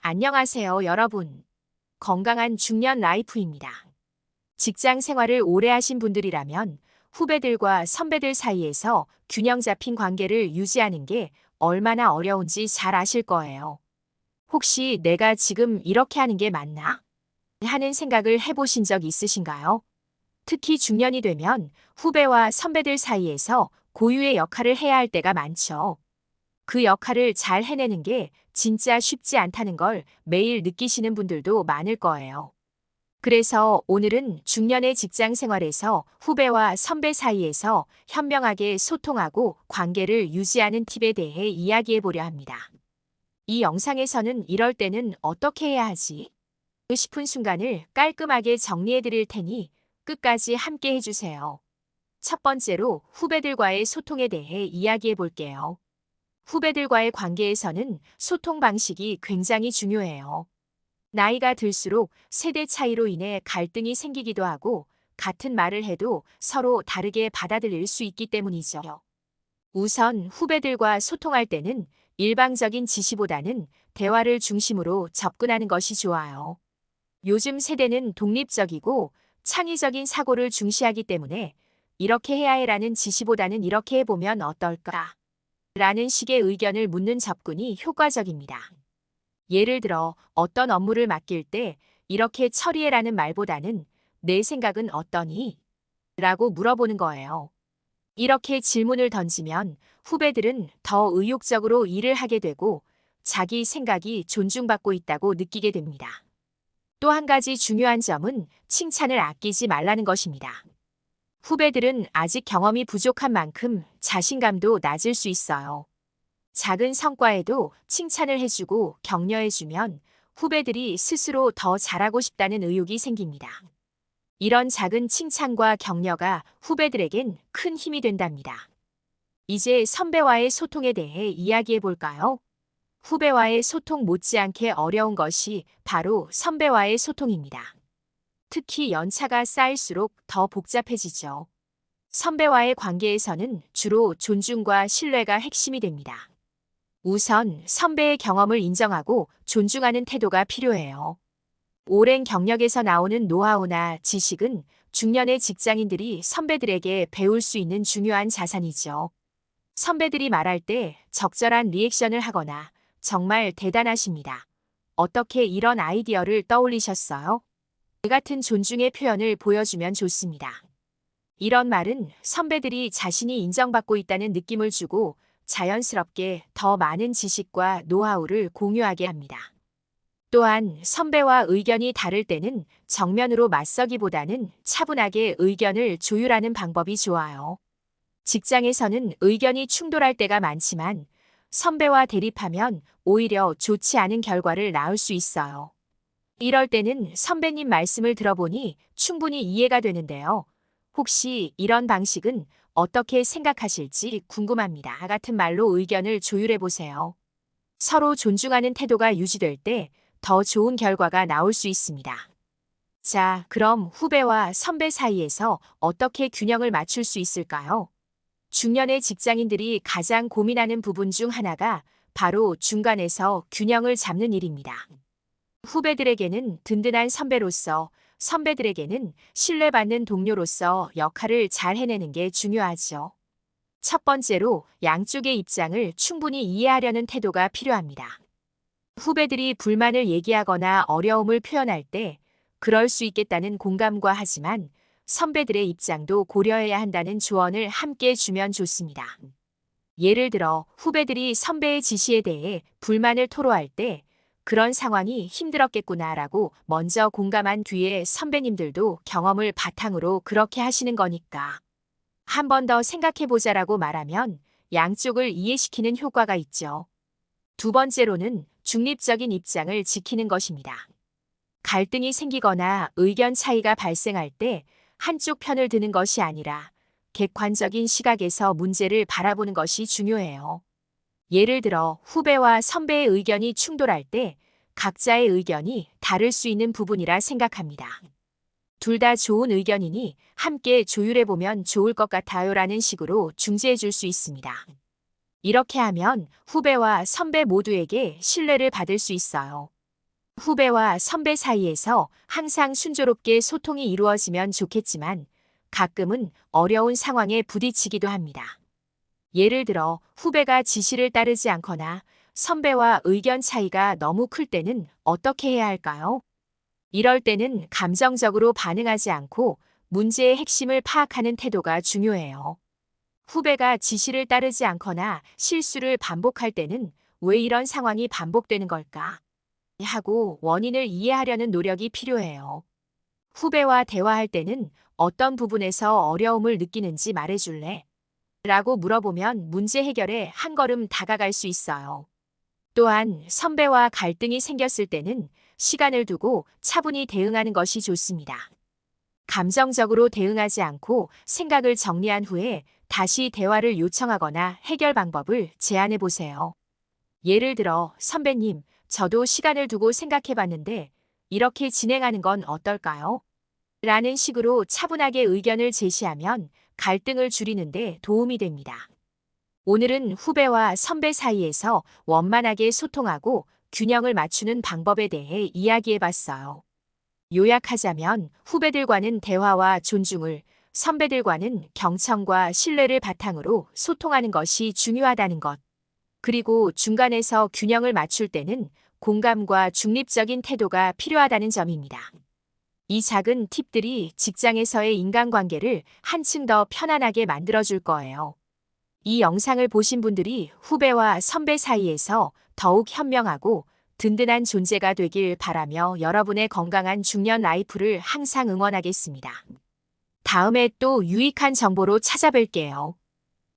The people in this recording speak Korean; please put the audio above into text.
안녕하세요, 여러분. 건강한 중년 라이프입니다. 직장 생활을 오래 하신 분들이라면 후배들과 선배들 사이에서 균형 잡힌 관계를 유지하는 게 얼마나 어려운지 잘 아실 거예요. 혹시 내가 지금 이렇게 하는 게 맞나? 하는 생각을 해보신 적 있으신가요? 특히 중년이 되면 후배와 선배들 사이에서 고유의 역할을 해야 할 때가 많죠. 그 역할을 잘 해내는 게 진짜 쉽지 않다는 걸 매일 느끼시는 분들도 많을 거예요. 그래서 오늘은 중년의 직장 생활에서 후배와 선배 사이에서 현명하게 소통하고 관계를 유지하는 팁에 대해 이야기해 보려 합니다. 이 영상에서는 이럴 때는 어떻게 해야 하지? 싶은 순간을 깔끔하게 정리해 드릴 테니 끝까지 함께 해주세요. 첫 번째로 후배들과의 소통에 대해 이야기해 볼게요. 후배들과의 관계에서는 소통 방식이 굉장히 중요해요. 나이가 들수록 세대 차이로 인해 갈등이 생기기도 하고 같은 말을 해도 서로 다르게 받아들일 수 있기 때문이죠. 우선 후배들과 소통할 때는 일방적인 지시보다는 대화를 중심으로 접근하는 것이 좋아요. 요즘 세대는 독립적이고 창의적인 사고를 중시하기 때문에 이렇게 해야 해라는 지시보다는 이렇게 해보면 어떨까? 라는 식의 의견을 묻는 접근이 효과적입니다. 예를 들어 어떤 업무를 맡길 때 이렇게 처리해라는 말보다는 내 생각은 어떠니? 라고 물어보는 거예요. 이렇게 질문을 던지면 후배들은 더 의욕적으로 일을 하게 되고 자기 생각이 존중받고 있다고 느끼게 됩니다. 또 한 가지 중요한 점은 칭찬을 아끼지 말라는 것입니다. 후배들은 아직 경험이 부족한 만큼 자신감도 낮을 수 있어요. 작은 성과에도 칭찬을 해주고 격려해주면 후배들이 스스로 더 잘하고 싶다는 의욕이 생깁니다. 이런 작은 칭찬과 격려가 후배들에겐 큰 힘이 된답니다. 이제 선배와의 소통에 대해 이야기해 볼까요? 후배와의 소통 못지않게 어려운 것이 바로 선배와의 소통입니다. 특히 연차가 쌓일수록 더 복잡해지죠. 선배와의 관계에서는 주로 존중과 신뢰가 핵심이 됩니다. 우선 선배의 경험을 인정하고 존중하는 태도가 필요해요. 오랜 경력에서 나오는 노하우나 지식은 중년의 직장인들이 선배들에게 배울 수 있는 중요한 자산이죠. 선배들이 말할 때 적절한 리액션을 하거나 정말 대단하십니다. 어떻게 이런 아이디어를 떠올리셨어요? 같은 존중의 표현을 보여주면 좋습니다. 이런 말은 선배들이 자신이 인정받고 있다는 느낌을 주고 자연스럽게 더 많은 지식과 노하우를 공유하게 합니다. 또한 선배와 의견이 다를 때는 정면으로 맞서기보다는 차분하게 의견을 조율하는 방법이 좋아요. 직장에서는 의견이 충돌할 때가 많지만 선배와 대립하면 오히려 좋지 않은 결과를 낳을 수 있어요. 이럴 때는 선배님 말씀을 들어보니 충분히 이해가 되는데요. 혹시 이런 방식은 어떻게 생각하실지 궁금합니다. 같은 말로 의견을 조율해 보세요. 서로 존중하는 태도가 유지될 때 더 좋은 결과가 나올 수 있습니다. 자, 그럼 후배와 선배 사이에서 어떻게 균형을 맞출 수 있을까요? 중년의 직장인들이 가장 고민하는 부분 중 하나가 바로 중간에서 균형을 잡는 일입니다. 후배들에게는 든든한 선배로서, 선배들에게는 신뢰받는 동료로서 역할을 잘 해내는 게 중요하죠. 첫 번째로 양쪽의 입장을 충분히 이해하려는 태도가 필요합니다. 후배들이 불만을 얘기하거나 어려움을 표현할 때 그럴 수 있겠다는 공감과 하지만 선배들의 입장도 고려해야 한다는 조언을 함께 주면 좋습니다. 예를 들어 후배들이 선배의 지시에 대해 불만을 토로할 때 그런 상황이 힘들었겠구나라고 먼저 공감한 뒤에 선배님들도 경험을 바탕으로 그렇게 하시는 거니까 한 번 더 생각해보자라고 말하면 양쪽을 이해시키는 효과가 있죠. 두 번째로는 중립적인 입장을 지키는 것입니다. 갈등이 생기거나 의견 차이가 발생할 때 한쪽 편을 드는 것이 아니라 객관적인 시각에서 문제를 바라보는 것이 중요해요. 예를 들어 후배와 선배의 의견이 충돌할 때 각자의 의견이 다를 수 있는 부분이라 생각합니다. 둘 다 좋은 의견이니 함께 조율해보면 좋을 것 같아요라는 식으로 중재해 줄 수 있습니다. 이렇게 하면 후배와 선배 모두에게 신뢰를 받을 수 있어요. 후배와 선배 사이에서 항상 순조롭게 소통이 이루어지면 좋겠지만 가끔은 어려운 상황에 부딪히기도 합니다. 예를 들어 후배가 지시를 따르지 않거나 선배와 의견 차이가 너무 클 때는 어떻게 해야 할까요? 이럴 때는 감정적으로 반응하지 않고 문제의 핵심을 파악하는 태도가 중요해요. 후배가 지시를 따르지 않거나 실수를 반복할 때는 왜 이런 상황이 반복되는 걸까? 하고 원인을 이해하려는 노력이 필요해요. 후배와 대화할 때는 어떤 부분에서 어려움을 느끼는지 말해줄래? 라고 물어보면 문제 해결에 한 걸음 다가갈 수 있어요. 또한 선배와 갈등이 생겼을 때는 시간을 두고 차분히 대응하는 것이 좋습니다. 감정적으로 대응하지 않고 생각을 정리한 후에 다시 대화를 요청하거나 해결 방법을 제안해 보세요. 예를 들어, 선배님, 저도 시간을 두고 생각해 봤는데 이렇게 진행하는 건 어떨까요? 라는 식으로 차분하게 의견을 제시하면 갈등을 줄이는데 도움이 됩니다. 오늘은 후배와 선배 사이에서 원만하게 소통하고 균형을 맞추는 방법에 대해 이야기해 봤어요. 요약하자면 후배들과는 대화와 존중을, 선배들과는 경청과 신뢰를 바탕으로 소통하는 것이 중요하다는 것. 그리고 중간에서 균형을 맞출 때는 공감과 중립적인 태도가 필요하다는 점입니다. 이 작은 팁들이 직장에서의 인간관계를 한층 더 편안하게 만들어줄 거예요. 이 영상을 보신 분들이 후배와 선배 사이에서 더욱 현명하고 든든한 존재가 되길 바라며 여러분의 건강한 중년 라이프를 항상 응원하겠습니다. 다음에 또 유익한 정보로 찾아뵐게요.